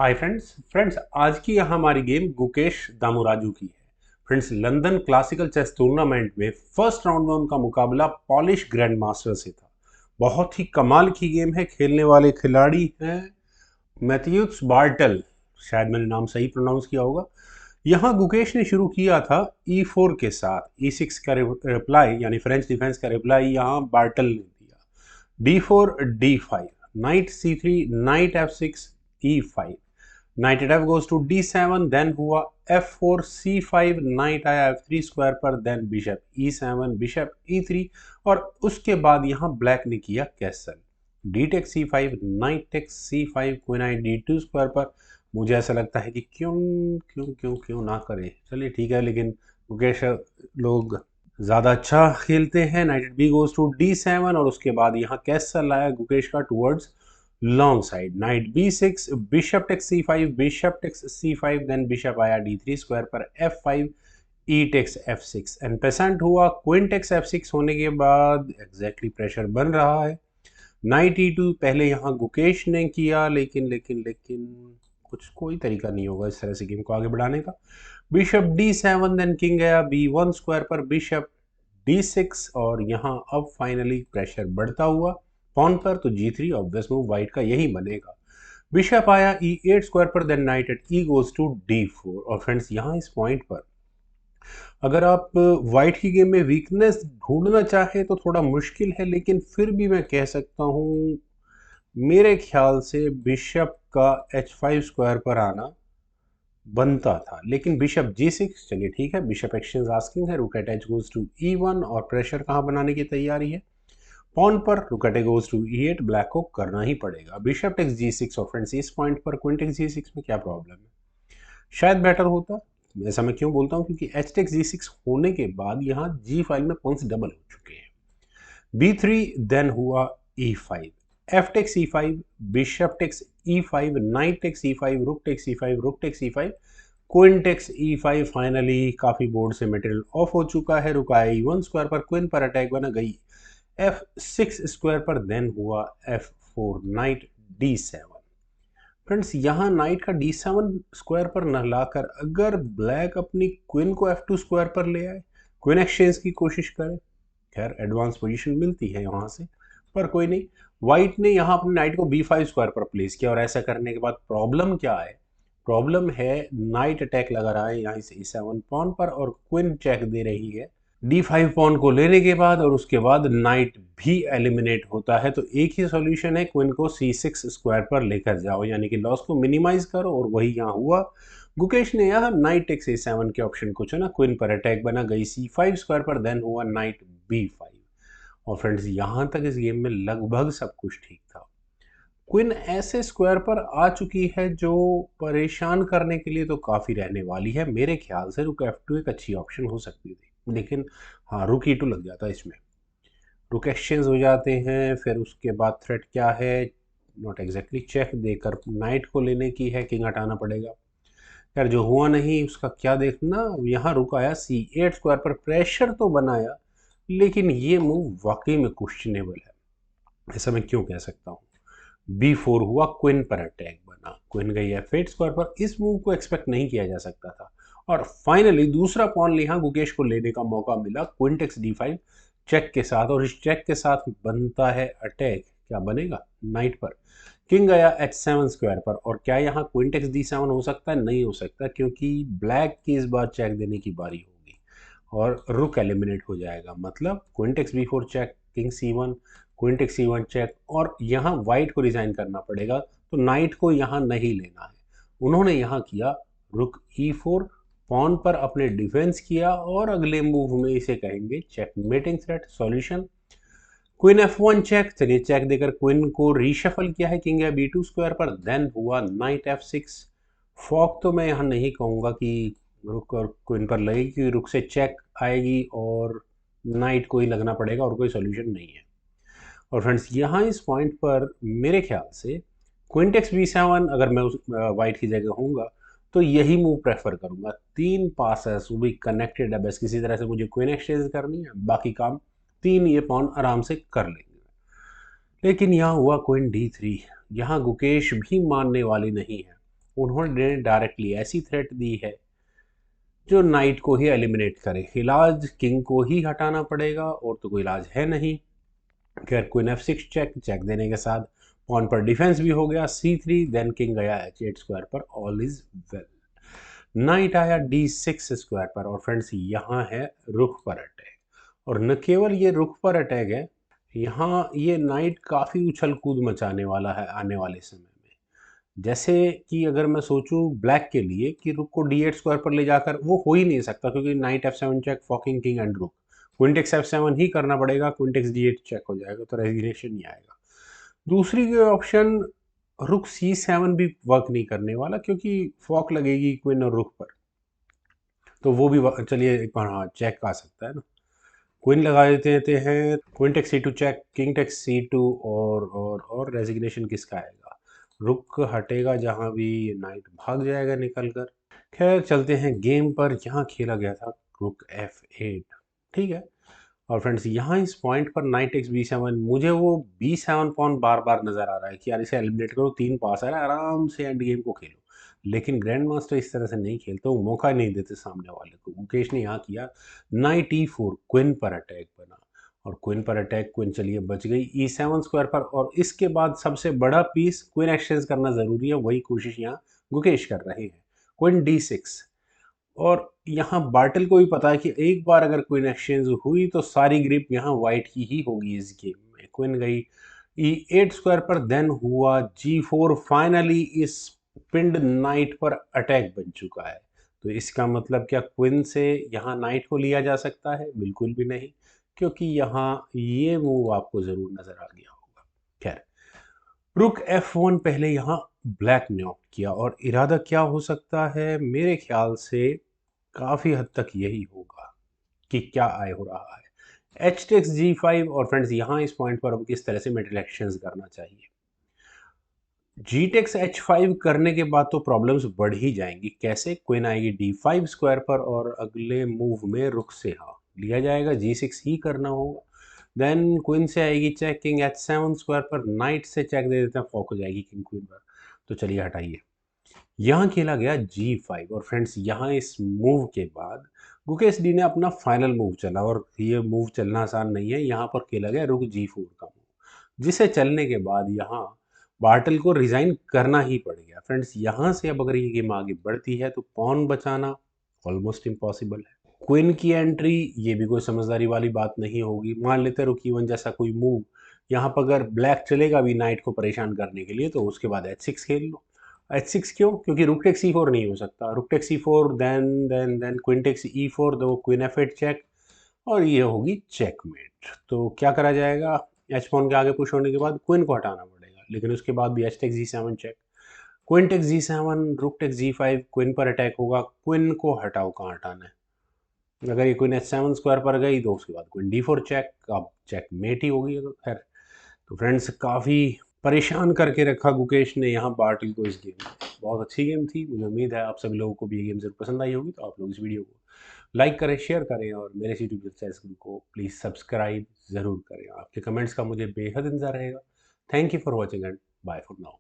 Hi friends आज की यहाँ हमारी गेम गुकेश दामोराजू की है। Friends London classical chess tournament में फर्स्ट राउंड में उनका मुकाबला पॉलिश ग्रैंड मास्टर से था। बहुत ही कमाल की गेम है। खेलने वाले खिलाड़ी हैं मैथ्यूस बार्टल, शायद मैंने नाम सही प्रोनाउंस किया होगा। यहाँ गुकेश ने शुरू किया था E4 के साथ। E6 का रिप्लाई यानी फ्रेंच डिफेंस का रिप्लाई यहाँ बार्टल ने दिया। D4 D5, knight C3, knight F6, E5, knight at F goes to D7, then हुआ F4 C5, नाइट आया F3 स्क्वायर पर, then bishop E7, bishop E3 और उसके बाद यहाँ ब्लैक ने किया castle. D take C5, knight take C5, queen आई D2 स्क्वायर पर। मुझे ऐसा लगता है कि क्यों क्यों क्यों क्यों ना करें, चलिए ठीक है, लेकिन मुकेश लोग ज़्यादा अच्छा खेलते हैं। Night B goes to D7 और उसके बाद यहाँ कैसल आया गुकेश का towards long side. Knight B6, bishop takes C5, bishop takes C5, then bishop आया D3 स्क्वायर पर, F5, E takes F6 en passant हुआ क्वीन टेक्स F6 होने के बाद एग्जैक्टली प्रेशर बन रहा है। नाइट E2 पहले यहाँ गुकेश ने किया, लेकिन कुछ कोई तरीका नहीं होगा इस तरह से गेम को आगे बढ़ाने का। बिशप D7, देन किंग गया B1 स्क्वायर पर, बिशप D6 और यहाँ अब फाइनली प्रेशर बढ़ता हुआ पॉन पर, तो G3 ऑब्वियस मूव वाइट का यही बनेगा। बिशप आया E8 स्क्वायर पर, then knight at E goes to D4 और फ्रेंड्स यहाँ इस पॉइंट पर अगर आप वाइट की गेम में वीकनेस ढूंढना चाहें तो थोड़ा मुश्किल है, लेकिन फिर भी मैं कह सकता हूँ मेरे ख्याल से बिशप का H5 स्क्वायर पर आना बनता था। लेकिन बिशप G6, चलिए ठीक है, बिशप एक्सचेंज आस्किंग है, रुक eight H goes to E1 और प्रेशर कहाँ बनाने की तैयारी है, पॉन पर। रुक eight goes to E8, black को करना ही पड़ेगा। बिशप टेक्स G6 और फ्रेंड्स इस पॉइंट पर क्वीन टेक्स G6 में क्या प्रॉब्लम है, शायद बेटर होता। ऐसा मैं क्यों बोलता हूँ, क्योंकि एच टेक्स G6 होने के बाद यहाँ G फाइल में पॉइंट्स डबल हो चुके हैं। B3, देन हुआ E5, F takes E5, bishop takes E5, knight takes E5, rook takes E5, rook takes E5, queen takes E5। Finally काफी बोर्ड से मटेरियल ऑफ हो चुका है। रुका E1 स्क्वायर पर, क्वीन पर अटैक बना गई F6 स्क्वायर पर, देन हुआ F4, नाइट D7। फ्रेंड्स यहाँ नाइट का D7 स्क्वायर पर न लाकर अगर ब्लैक अपनी क्वीन को F2 स्क्वायर पर ले आए, क्वीन एक्सचेंज की कोशिश करे, खैर एडवांस पोजीशन मिलती है यहाँ से, पर कोई नहीं। वाइट ने यहाँ अपने नाइट को B5 स्क्वायर पर प्लेस किया और ऐसा करने के बाद प्रॉब्लम क्या है, प्रॉब्लम है नाइट अटैक लगा रहा है यहाँ से E7 पॉन पर और क्वीन चेक दे रही है D5 पॉन को लेने के बाद, और उसके बाद नाइट भी एलिमिनेट होता है। तो एक ही सॉल्यूशन है, क्वीन को C6 स्क्वायर पर लेकर जाओ, यानी कि लॉस को मिनिमाइज करो, और वही यहाँ हुआ। गुकेश ने यहाँ नाइट टेक्स A7 के ऑप्शन को चुना, क्वीन पर अटैक बना गई C5 स्क्वायर पर, देन हुआ नाइट B5। और फ्रेंड्स यहाँ तक इस गेम में लगभग सब कुछ ठीक था। क्वीन ऐसे स्क्वायर पर आ चुकी है जो परेशान करने के लिए तो काफ़ी रहने वाली है। मेरे ख्याल से रुक F2 एक अच्छी ऑप्शन हो सकती थी, लेकिन हाँ, रुक E2 लग जाता है इसमें। रुक एक्सचेंज हो जाते हैं, फिर उसके बाद थ्रेट क्या है, नॉट एग्जैक्टली चेक देकर नाइट को लेने की है, किंग हटाना पड़ेगा। यार जो हुआ नहीं उसका क्या देखना। यहाँ रुक आया C8 स्क्वायर पर, प्रेशर तो बनाया, लेकिन ये मूव वाकई में क्वेश्चनेबल है, ऐसा मैं क्यों कह सकता हूँ। B4 हुआ, क्वीन पर अटैक बना, क्वीन गई F8 स्क्वायर पर। इस मूव को एक्सपेक्ट नहीं किया जा सकता था। और फाइनली दूसरा पॉन यहाँ गुकेश को लेने का मौका मिला, क्वीन टेक्स D5 चेक के साथ, और इस चेक के साथ बनता है अटैक। क्या बनेगा, नाइट पर। किंग गया H7 स्क्वायर पर, और क्या यहाँ क्वीन टेक्स D7 हो सकता है, नहीं हो सकता, क्योंकि ब्लैक की इस बार चेक देने की बारी होगी और रुक एलिमिनेट हो जाएगा। मतलब queen takes B4 check, king C1, queen takes C1 check, और यहाँ वाइट को रिजाइन करना पड़ेगा, तो नाइट को यहाँ नहीं लेना है। उन्होंने यहाँ किया रुक E4, पॉन पर अपने डिफेंस किया, और अगले मूव में इसे कहेंगे checkmating threat solution. Queen F1 check, चलिए चेक देकर क्वीन को रीशफल किया है, किंग है B2 स्क्वायर पर, देन हुआ नाइट F6। फॉक तो मैं यहाँ नहीं कहूँगा कि रुक और क्वीन पर लगेगी, क्योंकि रुक से चेक आएगी और नाइट को ही लगना पड़ेगा और कोई सोल्यूशन नहीं है। और फ्रेंड्स यहाँ इस पॉइंट पर मेरे ख्याल से क्वीन टेक्स B7, अगर मैं उस वाइट की जगह होऊंगा तो यही मूव प्रेफर करूंगा। 3 पासेस वो भी कनेक्टेड है, बस किसी तरह से मुझे क्वीन एक्सचेंज करनी है, बाकी काम 3 ये पॉन आराम से कर लेंगे। लेकिन यहाँ हुआ क्वीन D3। यहाँ गुकेश भी मानने वाली नहीं है, उन्होंने डायरेक्टली ऐसी थ्रेट दी है जो नाइट को ही एलिमिनेट करे। इलाज किंग को ही हटाना पड़ेगा और तो कोई इलाज है नहीं। खैर क्वीन F6 चेक, चेक देने के साथ पॉन पर डिफेंस भी हो गया C3, देन किंग गया H8 स्क्वायर पर, ऑल इज वेल। नाइट आया D6 स्क्वायर पर और फ्रेंड्स यहाँ है रुख पर अटैक। और न केवल ये रुख पर अटैक है, यहाँ ये नाइट काफ़ी उछल कूद मचाने वाला है आने वाले समय में। जैसे कि अगर मैं सोचूं ब्लैक के लिए कि रुक को D8 स्क्वायर पर ले जाकर, वो हो ही नहीं सकता क्योंकि knight F7 check, forking king and rook, queen takes F7 ही करना पड़ेगा, क्वीन टेक्स D8 चेक हो जाएगा तो रेजिग्नेशन ही आएगा। दूसरी ऑप्शन रुक C7 भी वर्क नहीं करने वाला क्योंकि फॉक लगेगी क्वीन और रुक पर, तो वो भी चलिए एक बार हाँ चेक आ सकता है ना। क्वीन लगा देते हैं, queen takes C2 check, king takes C2 और रेजिग्नेशन किसका आएगा? रुक हटेगा जहां भी, नाइट भाग जाएगा निकल कर। खैर चलते हैं गेम पर। यहाँ खेला गया था रुक F8, ठीक है। और फ्रेंड्स यहाँ इस पॉइंट पर नाइट टेक्स B7, मुझे वो B7 पॉन बार बार नजर आ रहा है कि यार इसे एलिमिनेट करो, 3 पास है, आराम से एंड गेम को खेलो। लेकिन ग्रैंड मास्टर इस तरह से नहीं खेलते, वो मौका नहीं देते सामने वाले को। मुकेश ने यहाँ किया नाइट E4, क्वीन पर अटैक बना और क्वीन पर अटैक, क्वीन चलिए बच गई E7 स्क्वायर पर। और इसके बाद सबसे बड़ा पीस क्वीन एक्सचेंज करना जरूरी है, वही कोशिश यहाँ गुकेश कर रहे हैं। क्वीन D6, और यहाँ बार्टल को भी पता है कि एक बार अगर क्वीन एक्सचेंज हुई तो सारी ग्रिप यहाँ वाइट की ही होगी इस गेम में। क्वीन गई E8 स्क्वायर पर, देन हुआ G4। फाइनली इस पिंड नाइट पर अटैक बन चुका है। तो इसका मतलब क्या क्वीन से यहाँ नाइट को लिया जा सकता है? बिल्कुल भी नहीं, क्योंकि यहाँ ये मूव आपको जरूर नजर आ गया होगा। खैर रुक F1 पहले यहाँ ब्लैक ने ऑप्ट किया और इरादा क्या हो सकता है? मेरे ख्याल से काफी हद तक यही होगा कि क्या आए हो रहा है H टेक्स G5। और फ्रेंड्स यहाँ इस पॉइंट पर अब किस तरह से मेटल एक्सचेंज करना चाहिए। G टेक्स H5 करने के बाद तो प्रॉब्लम्स बढ़ ही जाएंगी। कैसे? क्वीन आएगी D5 स्क्वायर पर और अगले मूव में रुक से हाँ लिया जाएगा, G6 ही करना होगा। देन क्वीन से आएगी चेक, किंग H7 स्क्वायर पर, नाइट से चेक दे देते हैं, फॉक हो जाएगी किंग क्वीन पर। तो चलिए हटाइए। यहाँ खेला गया G5 और फ्रेंड्स यहाँ इस मूव के बाद गुकेश डी ने अपना फाइनल मूव चला, और ये मूव चलना आसान नहीं है। यहाँ पर खेला गया रुक G4 का मूव, जिसे चलने के बाद यहाँ बार्टल को रिजाइन करना ही पड़ गया। फ्रेंड्स यहाँ से अब अगर ये गेम आगे बढ़ती है तो पॉन बचाना ऑलमोस्ट इम्पॉसिबल है। क्वीन की एंट्री, ये भी कोई समझदारी वाली बात नहीं होगी। मान लेते रुक E1 जैसा कोई मूव, यहाँ पर अगर ब्लैक चलेगा भी नाइट को परेशान करने के लिए, तो उसके बाद H6 खेल लो। H6 क्यों? क्योंकि रुक टेक्स E4 नहीं हो सकता। Rook takes E4, then queen takes E4, दो क्वीन F8 चेक, और ये होगी चेकमेट। तो क्या करा जाएगा? एच पॉन के आगे पुश होने के बाद क्वीन को हटाना पड़ेगा, लेकिन उसके बाद भी H takes G7 check, queen takes G7, rook takes G5, queen पर अटैक होगा। क्वीन को हटाओ, कहाँ हटाना है? अगर ये क्वीन H7 स्क्वायर पर गई तो उसके बाद क्वीन D4 चेक, अब चेकमेट ही होगी। तो खैर, तो फ्रेंड्स काफ़ी परेशान करके रखा गुकेश ने यहाँ बार्टल को इस गेम में। बहुत अच्छी गेम थी। मुझे उम्मीद है आप सभी लोगों को भी ये गेम जरूर पसंद आई होगी। तो आप लोग इस वीडियो को लाइक करें, शेयर करें और मेरे यूट्यूब चैनल को प्लीज़ सब्सक्राइब ज़रूर करें। आपके कमेंट्स का मुझे बेहद इंतजार रहेगा। Thank you for watching and bye for now.